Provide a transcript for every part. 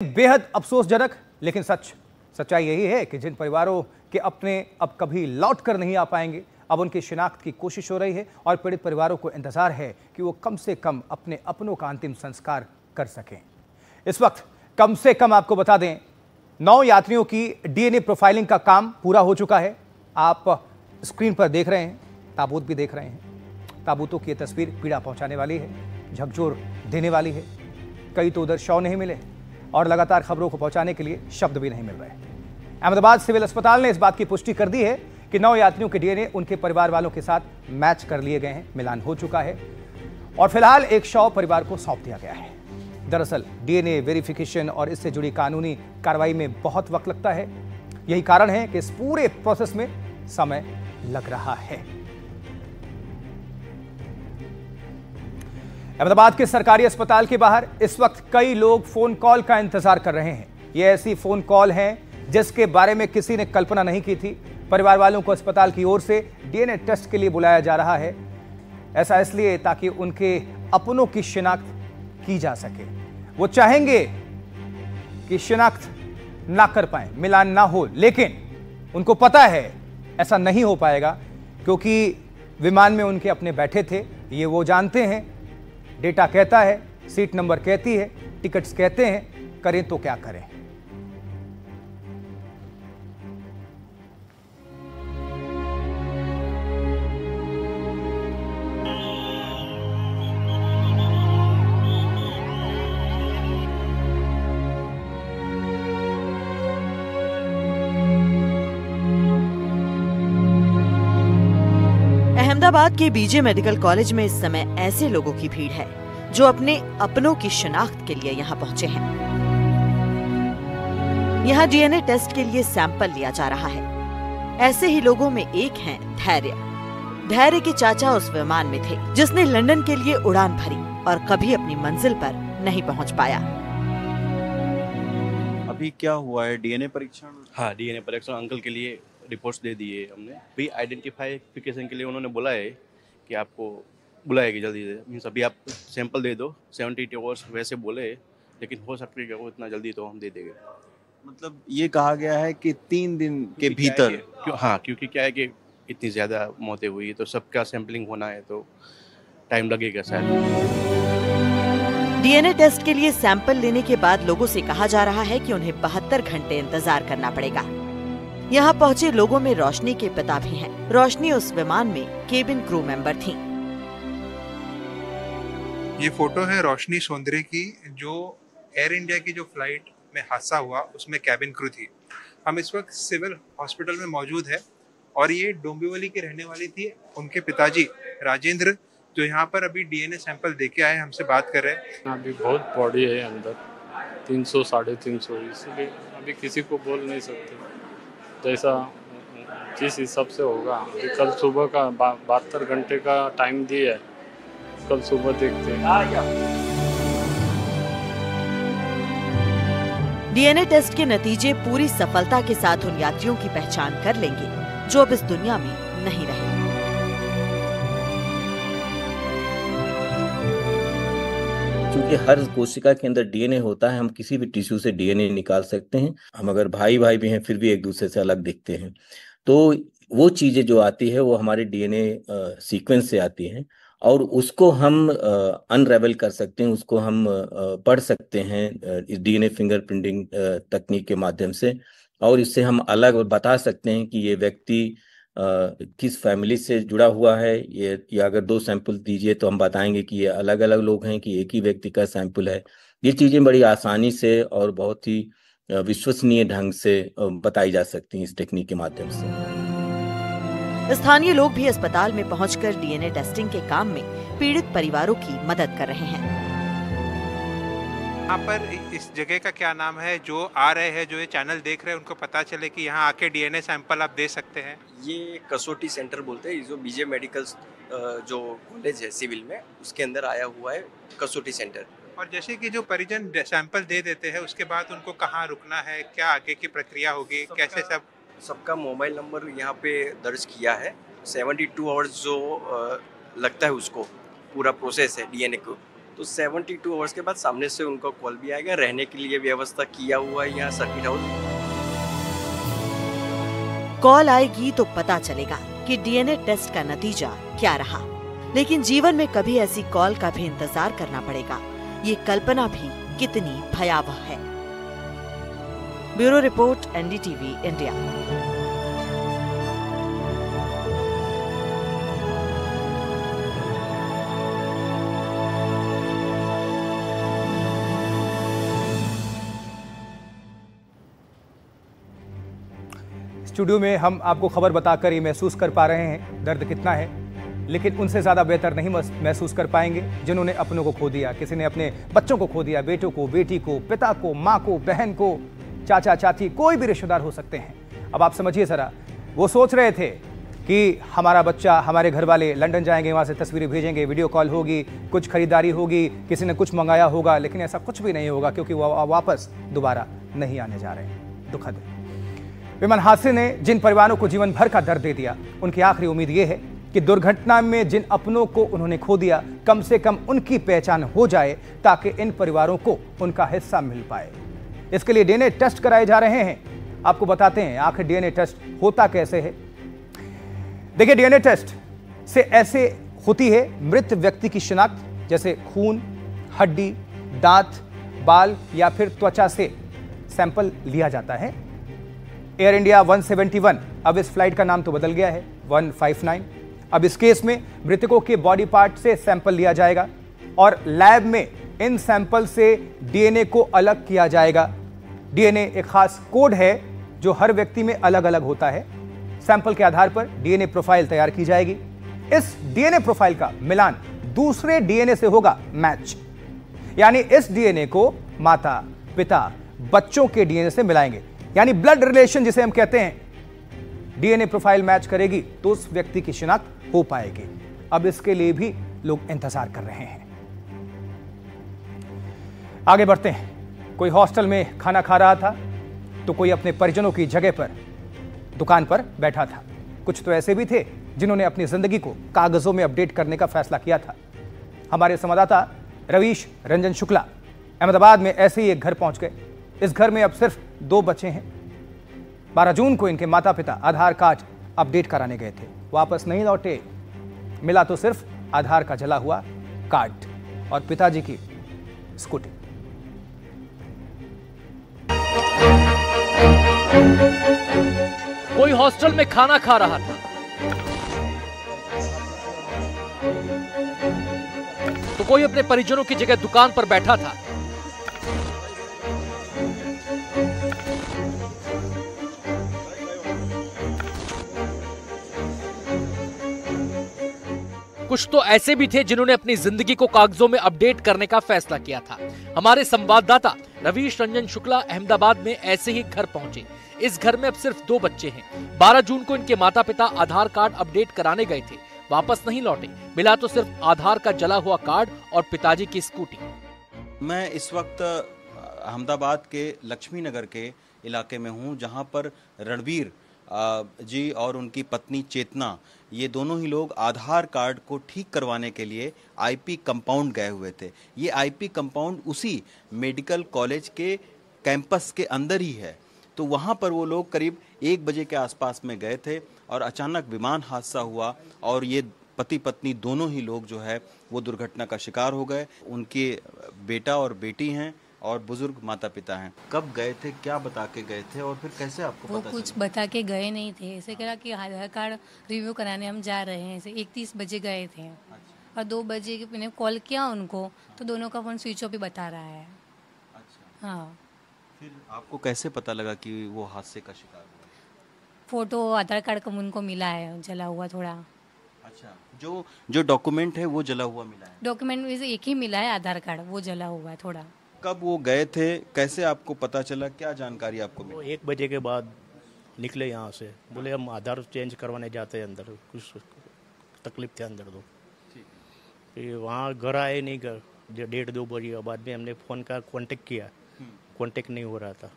बेहद अफसोसजनक लेकिन सच्चाई यही है कि जिन परिवारों के अपने अब कभी लौट कर नहीं आ पाएंगे, अब उनकी शिनाख्त की कोशिश हो रही है और पीड़ित परिवारों को इंतजार है कि वो कम से कम अपने अपनों का अंतिम संस्कार कर सकें। इस वक्त कम से कम आपको बता दें 9 यात्रियों की डीएनए प्रोफाइलिंग का काम पूरा हो चुका है। आप स्क्रीन पर देख रहे हैं, ताबूत भी देख रहे हैं। ताबूतों की तस्वीर पीड़ा पहुंचाने वाली है, झकझोर देने वाली है। कई तो उधर शव नहीं मिले और लगातार खबरों को पहुंचाने के लिए शब्द भी नहीं मिल रहे। अहमदाबाद सिविल अस्पताल ने इस बात की पुष्टि कर दी है कि 9 यात्रियों के डीएनए उनके परिवार वालों के साथ मैच कर लिए गए हैं, मिलान हो चुका है और फिलहाल एक शव परिवार को सौंप दिया गया है। दरअसल डीएनए वेरिफिकेशन और इससे जुड़ी कानूनी कार्रवाई में बहुत वक्त लगता है। यही कारण है कि इस पूरे प्रोसेस में समय लग रहा है। अहमदाबाद के सरकारी अस्पताल के बाहर इस वक्त कई लोग फोन कॉल का इंतजार कर रहे हैं। ये ऐसी फोन कॉल हैं जिसके बारे में किसी ने कल्पना नहीं की थी। परिवार वालों को अस्पताल की ओर से डीएनए टेस्ट के लिए बुलाया जा रहा है। ऐसा इसलिए ताकि उनके अपनों की शिनाख्त की जा सके। वो चाहेंगे कि शिनाख्त ना कर पाए, मिलान ना हो, लेकिन उनको पता है ऐसा नहीं हो पाएगा क्योंकि विमान में उनके अपने बैठे थे। ये वो जानते हैं, डेटा कहता है, सीट नंबर कहती है, टिकट्स कहते हैं, करें तो क्या करें। अहमदाबाद के बीजे मेडिकल कॉलेज में इस समय ऐसे लोगों की भीड़ है जो अपने अपनों की शिनाख्त के लिए यहाँ पहुँचे हैं। यहाँ डीएनए टेस्ट के लिए सैंपल लिया जा रहा है। ऐसे ही लोगों में एक हैं धैर्य के चाचा उस विमान में थे जिसने लंदन के लिए उड़ान भरी और कभी अपनी मंजिल पर नहीं पहुँच पाया। अभी क्या हुआ है, डीएनए परीक्षण? हाँ, डीएनए परीक्षण अंकल के लिए रिपोर्ट्स दे दिए हमने। भी आइडेंटिफिकेशन के लिए उन्होंने बोला है कि आपको बुलाएगी जल्दी से। मीन्स अभी आप सैंपल दे दो, 72 आवर्स वैसे बोले, लेकिन हो सकता है कि इतना जल्दी तो हम दे देंगे। मतलब ये कहा गया है कि 3 दिन के भीतर। क्योंकि क्या है कि इतनी ज़्यादा मौतें हुई तो सबका सैंपलिंग होना है तो टाइम लगेगा शायद। डीएनए टेस्ट के लिए सैंपल लेने के बाद लोगों से कहा जा रहा है कि उन्हें 72 घंटे इंतजार करना पड़ेगा। यहाँ पहुँचे लोगों में रोशनी के पिता भी हैं। रोशनी उस विमान में केबिन क्रू मेंबर थी। ये फोटो है रोशनी सौंदर्य की, जो एयर इंडिया की जो फ्लाइट में हादसा हुआ उसमें कैबिन क्रू थी। हम इस वक्त सिविल हॉस्पिटल में मौजूद है और ये डोंबिवली की रहने वाली थी। उनके पिताजी राजेंद्र जो यहाँ पर अभी डीएनए सैंपल देके आए, हमसे बात कर रहे हैं। अभी बहुत बॉडी है अंदर, 300 350, इसलिए अभी किसी को बोल नहीं सकते जैसा जिस हिसाब से होगा। अभी कल सुबह का 72 घंटे का टाइम दिया है, कल सुबह देखते हैं। डीएनए टेस्ट के नतीजे पूरी सफलता के साथ उन यात्रियों की पहचान कर लेंगे जो अब इस दुनिया में नहीं रहे। क्योंकि हर कोशिका के अंदर डीएनए होता है, हम किसी भी टिश्यू से डीएनए निकाल सकते हैं। हम अगर भाई भाई भी हैं फिर भी एक दूसरे से अलग दिखते हैं। तो वो चीजें जो आती है वो हमारे डीएनए सीक्वेंस से आती हैं और उसको हम अनरेवल कर सकते हैं, उसको हम पढ़ सकते हैं इस डीएनए फिंगरप्रिंटिंग तकनीक के माध्यम से। और इससे हम अलग बता सकते हैं कि ये व्यक्ति किस फैमिली से जुड़ा हुआ है। ये या अगर 2 सैंपल दीजिए तो हम बताएंगे कि ये अलग अलग लोग हैं कि एक ही व्यक्ति का सैंपल है। ये चीज़ें बड़ी आसानी से और बहुत ही विश्वसनीय ढंग से बताई जा सकती हैं इस टेक्निक के माध्यम से। स्थानीय लोग भी अस्पताल में पहुंचकर डीएनए टेस्टिंग के काम में पीड़ित परिवारों की मदद कर रहे हैं। यहाँ पर इस जगह का क्या नाम है? जो आ रहे हैं, जो ये चैनल देख रहे हैं, उनको पता चले कि यहाँ आके डीएनए सैंपल आप दे सकते हैं। ये कसौटी सेंटर बोलते हैं, जो बीजे मेडिकल जो कॉलेज है सिविल में, उसके अंदर आया हुआ है कसौटी सेंटर। और जैसे कि जो परिजन सैंपल दे देते हैं उसके बाद उनको कहाँ रुकना है, क्या आगे की प्रक्रिया होगी, कैसे? सबका मोबाइल नंबर यहाँ पे दर्ज किया है। 72 आवर्स जो लगता है उसको पूरा प्रोसेस है डीएनए को, तो 72 आवर्स के बाद सामने से उनको कॉल भी आएगा। रहने के लिए व्यवस्था किया हुआ है यहाँ सर्किट हाउस। कॉल आएगी तो पता चलेगा कि डीएनए टेस्ट का नतीजा क्या रहा। लेकिन जीवन में कभी ऐसी कॉल का भी इंतजार करना पड़ेगा, ये कल्पना भी कितनी भयावह है। Bureau report, NDTV India. Studio में हम आपको खबर बताकर ये महसूस कर पा रहे हैं दर्द कितना है, लेकिन उनसे ज़्यादा बेहतर नहीं महसूस कर पाएंगे जिन्होंने अपनों को खो दिया। किसी ने अपने बच्चों को खो दिया, बेटों को, बेटी को, पिता को, माँ को, बहन को, चाचा चाची, कोई भी रिश्तेदार हो सकते हैं। अब आप समझिए ज़रा, वो सोच रहे थे कि हमारा बच्चा, हमारे घर वाले लंदन जाएंगे, वहाँ से तस्वीरें भेजेंगे, वीडियो कॉल होगी, कुछ खरीदारी होगी, किसी ने कुछ मंगाया होगा, लेकिन ऐसा कुछ भी नहीं होगा क्योंकि वो वापस दोबारा नहीं आने जा रहे हैं। दुखद है। विमान हादसे ने जिन परिवारों को जीवन भर का दर्द दे दिया, उनकी आखिरी उम्मीद यह है कि दुर्घटना में जिन अपनों को उन्होंने खो दिया, कम से कम उनकी पहचान हो जाए ताकि इन परिवारों को उनका हिस्सा मिल पाए। इसके लिए डीएनए टेस्ट कराए जा रहे हैं। आपको बताते हैं आखिर डीएनए टेस्ट होता कैसे है। देखिए, डीएनए टेस्ट से ऐसे होती है मृत व्यक्ति की शिनाख्त, जैसे खून, हड्डी, दांत, बाल या फिर त्वचा से सैंपल लिया जाता है। एयर इंडिया 171, अब इस फ्लाइट का नाम तो बदल गया है 159। अब इस केस में मृतकों के बॉडी पार्ट से सैंपल लिया जाएगा और लैब में इन सैंपल से डीएनए को अलग किया जाएगा। डीएनए एक खास कोड है जो हर व्यक्ति में अलग अलग होता है। सैंपल के आधार पर डीएनए प्रोफाइल तैयार की जाएगी। इस डीएनए प्रोफाइल का मिलान दूसरे डीएनए से होगा मैच, यानी इस डीएनए को माता, पिता, बच्चों के डीएनए से मिलाएंगे, यानी ब्लड रिलेशन जिसे हम कहते हैं। डीएनए प्रोफाइल मैच करेगी तो उस व्यक्ति की शिनाख्त हो पाएगी। अब इसके लिए भी लोग इंतजार कर रहे हैं। आगे बढ़ते हैं। कोई हॉस्टल में खाना खा रहा था तो कोई अपने परिजनों की जगह पर दुकान पर बैठा था। कुछ तो ऐसे भी थे जिन्होंने अपनी जिंदगी को कागजों में अपडेट करने का फैसला किया था। हमारे संवाददाता रवीश रंजन शुक्ला अहमदाबाद में ऐसे ही एक घर पहुंच गए। इस घर में अब सिर्फ 2 बच्चे हैं। 12 जून को इनके माता पिता आधार कार्ड अपडेट कराने गए थे, वापस नहीं लौटे। मिला तो सिर्फ आधार का जला हुआ कार्ड और पिताजी की स्कूटी। कोई हॉस्टल में खाना खा रहा था तो कोई अपने परिजनों की जगह दुकान पर बैठा था। कुछ तो ऐसे भी थे जिन्होंने अपनी जिंदगी को कागजों में अपडेट करने का फैसला किया था। हमारे संवाददाता रवीश रंजन शुक्ला अहमदाबाद में ऐसे ही घर पहुंचे। इस घर में अब सिर्फ 2 बच्चे हैं। 12 जून को इनके माता पिता आधार कार्ड अपडेट कराने गए थे, वापस नहीं लौटे। मिला तो सिर्फ आधार का जला हुआ कार्ड और पिताजी की स्कूटी। मैं इस वक्त अहमदाबाद के लक्ष्मी नगर के इलाके में हूं, जहां पर रणवीर जी और उनकी पत्नी चेतना, ये दोनों ही लोग आधार कार्ड को ठीक करवाने के लिए आईपी कंपाउंड गए हुए थे। ये आईपी कंपाउंड उसी मेडिकल कॉलेज के कैंपस के अंदर ही है। तो वहाँ पर वो लोग करीब 1 बजे के आसपास में गए थे और अचानक विमान हादसा हुआ और ये पति पत्नी दोनों ही लोग जो है वो दुर्घटना का शिकार हो गए। उनके बेटा और बेटी हैं और बुजुर्ग माता पिता हैं। कब गए थे, क्या बता के गए थे और फिर कैसे आपको वो पता कुछ चला? बता के गए नहीं थे। ऐसे कहा कि आधार कार्ड रिव्यू कराने हम जा रहे हैं। ऐसे 31 बजे गए थे और 2 बजे मैंने कॉल किया उनको तो दोनों का फ़ोन स्विच ऑफ ही बता रहा है। अच्छा, हाँ। फिर आपको कैसे पता लगा कि वो हादसे का शिकार हुआ? फोटो आधार कार्ड का उनको मिला है जला हुआ थोड़ा। अच्छा, जो डॉक्यूमेंट है वो जला हुआ मिला है? डॉक्यूमेंट में से एक ही मिला है, आधार कार्ड, वो जला हुआ है थोड़ा। कब वो गए थे, कैसे आपको पता चला, क्या जानकारी आपको वो मिली? 1 बजे के बाद निकले यहाँ से, बोले हम आधार चेंज करवाने जाते हैं अंदर, कुछ तकलीफ थे अंदर तो। फिर वहाँ घर आए नहीं, घर 1:30-2 बजे के बाद में हमने फ़ोन का कांटेक्ट किया, कांटेक्ट नहीं हो रहा था।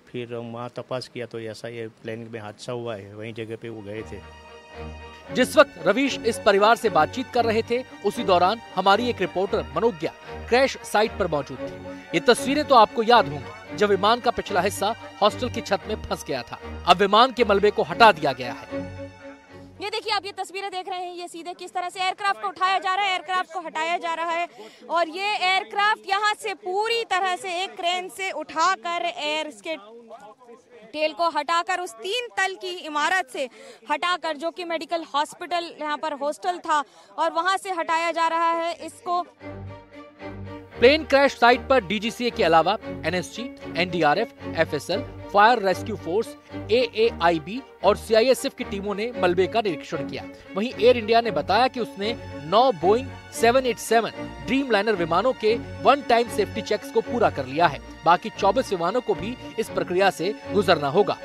फिर हम वहाँ तपास किया तो ऐसा ये प्लेन में हादसा हुआ है, वहीं जगह पे वो गए थे। जिस वक्त रवीश इस परिवार से बातचीत कर रहे थे, उसी दौरान हमारी एक रिपोर्टर मनोज्ञा क्रैश साइट पर मौजूद थी। ये तस्वीरें तो आपको याद होंगी, जब विमान का पिछला हिस्सा हॉस्टल की छत में फंस गया था। अब विमान के मलबे को हटा दिया गया है। ये देखिए, आप ये तस्वीरें देख रहे हैं, ये सीधे किस तरह से एयरक्राफ्ट को उठाया जा रहा है, एयरक्राफ्ट को हटाया जा रहा है। और ये एयरक्राफ्ट यहाँ से पूरी तरह से एक क्रेन से उठाकर एयर इसके टेल को हटाकर उस 3 तल की इमारत से हटाकर, जो कि मेडिकल हॉस्पिटल यहाँ पर हॉस्टल था, और वहां से हटाया जा रहा है इसको। प्लेन क्रैश साइट पर डीजीसीए के अलावा NSG, NDRF, FSL, fire rescue force, AAIB और सीआईएसएफ की टीमों ने मलबे का निरीक्षण किया। वहीं एयर इंडिया ने बताया कि उसने 9 बोइंग 787 ड्रीम लाइनर विमानों के वन टाइम सेफ्टी चेक्स को पूरा कर लिया है। बाकी 24 विमानों को भी इस प्रक्रिया से गुजरना होगा।